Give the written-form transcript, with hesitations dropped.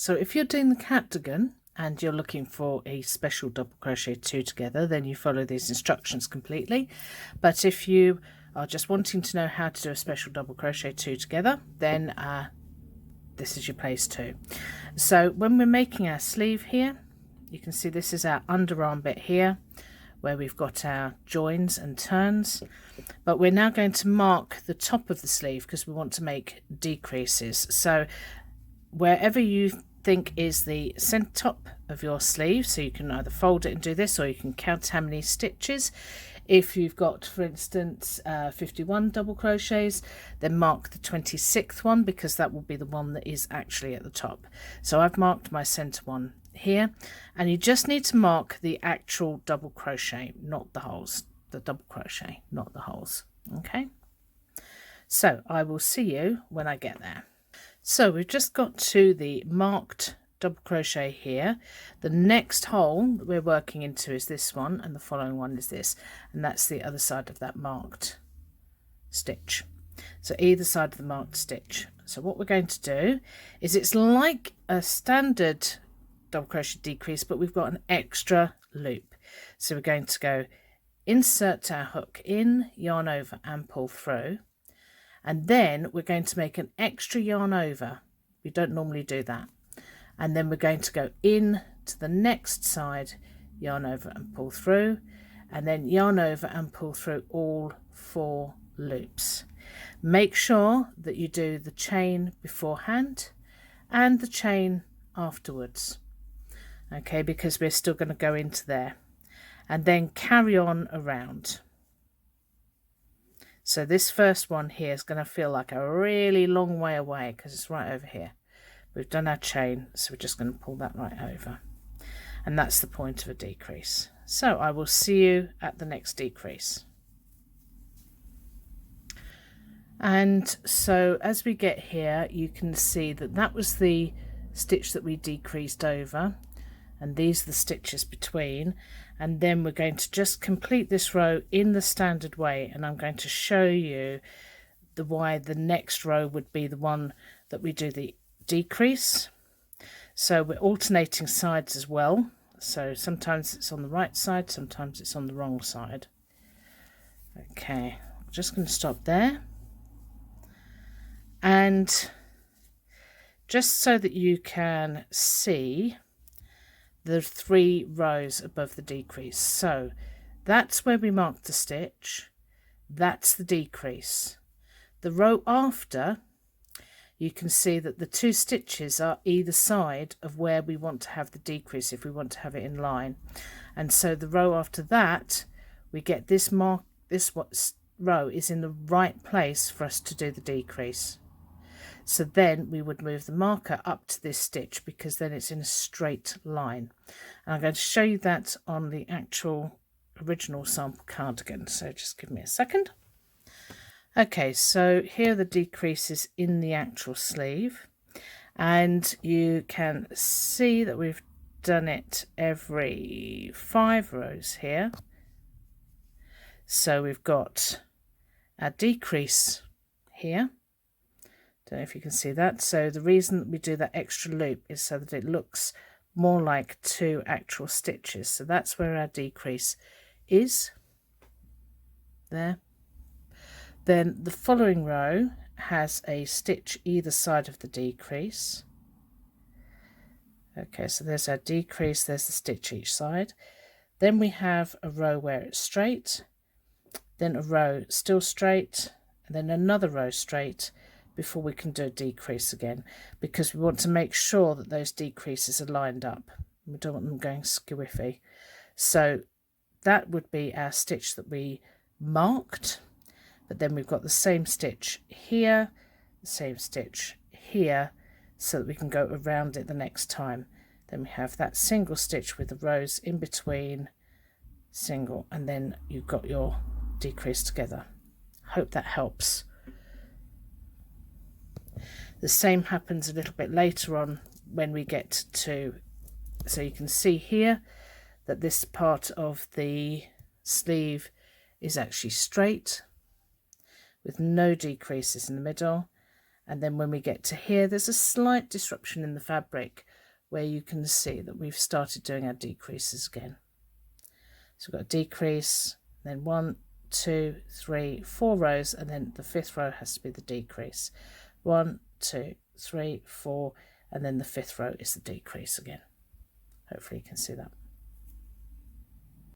So if you're doing the Catdigan and you're looking for a special double crochet 2 together, then you follow these instructions completely. But if you are just wanting to know how to do a special double crochet 2 together, then this is your place too. So when we're making our sleeve here, you can see this is our underarm bit here where we've got our joins and turns, but we're now going to mark the top of the sleeve because we want to make decreases. So wherever you think is the center top of your sleeve, so you can either fold it and do this, or you can count how many stitches. If you've got, for instance, 51 double crochets, then mark the 26th one, because that will be the one that is actually at the top. So I've marked my center one here, and you just need to mark the actual double crochet, not the holes. The double crochet, not the holes. Okay, so I will see you when I get there. So we've just got to the marked double crochet here. The next hole that we're working into is this one, and the following one is this, and that's the other side of that marked stitch. So either side of the marked stitch. So what we're going to do is, it's like a standard double crochet decrease, but we've got an extra loop. So we're going to go insert our hook in, yarn over and pull through, and then we're going to make an extra yarn over. We don't normally do that. And then we're going to go in to the next side, yarn over and pull through, and then yarn over and pull through all 4 loops. Make sure that you do the chain beforehand and the chain afterwards, okay, because we're still going to go into there, and then carry on around. So this first one here is going to feel like a really long way away because it's right over here. We've done our chain, so we're just going to pull that right over, and that's the point of a decrease. So I will see you at the next decrease. And so as we get here, you can see that that was the stitch that we decreased over, and these are the stitches between, and then we're going to just complete this row in the standard way, and I'm going to show you why the next row would be the one that we do the decrease. So we're alternating sides as well, so sometimes it's on the right side, sometimes it's on the wrong side. Okay, I'm just going to stop there, and just so that you can see the 3 rows above the decrease. So that's where we marked the stitch, that's the decrease. The row after, you can see that the 2 stitches are either side of where we want to have the decrease, if we want to have it in line. And so the row after that, we get this mark, this row is in the right place for us to do the decrease. So then we would move the marker up to this stitch, because then it's in a straight line. And I'm going to show you that on the actual original sample cardigan, so just give me a second. Okay, so here are the decreases in the actual sleeve, and you can see that we've done it every 5 rows here. So we've got a decrease here. Don't know if you can see that. So the reason that we do that extra loop is so that it looks more like 2 actual stitches. So that's where our decrease is there. Then the following row has a stitch either side of the decrease. Okay, so there's our decrease, there's the stitch each side. Then we have a row where it's straight, then a row still straight, and then another row straight before we can do a decrease again, because we want to make sure that those decreases are lined up. We don't want them going squiffy. So that would be our stitch that we marked. But then we've got the same stitch here, the same stitch here, so that we can go around it the next time. Then we have that single stitch with the rows in between, single, and then you've got your decrease together. Hope that helps. The same happens a little bit later on when we get to, so you can see here that this part of the sleeve is actually straight, with no decreases in the middle, and then when we get to here, there's a slight disruption in the fabric where you can see that we've started doing our decreases again. So we've got a decrease, then 1, 2, 3, 4 rows, and then the 5th row has to be the decrease. 1, 2, 3, 4, and then the 5th row is the decrease again. Hopefully you can see that.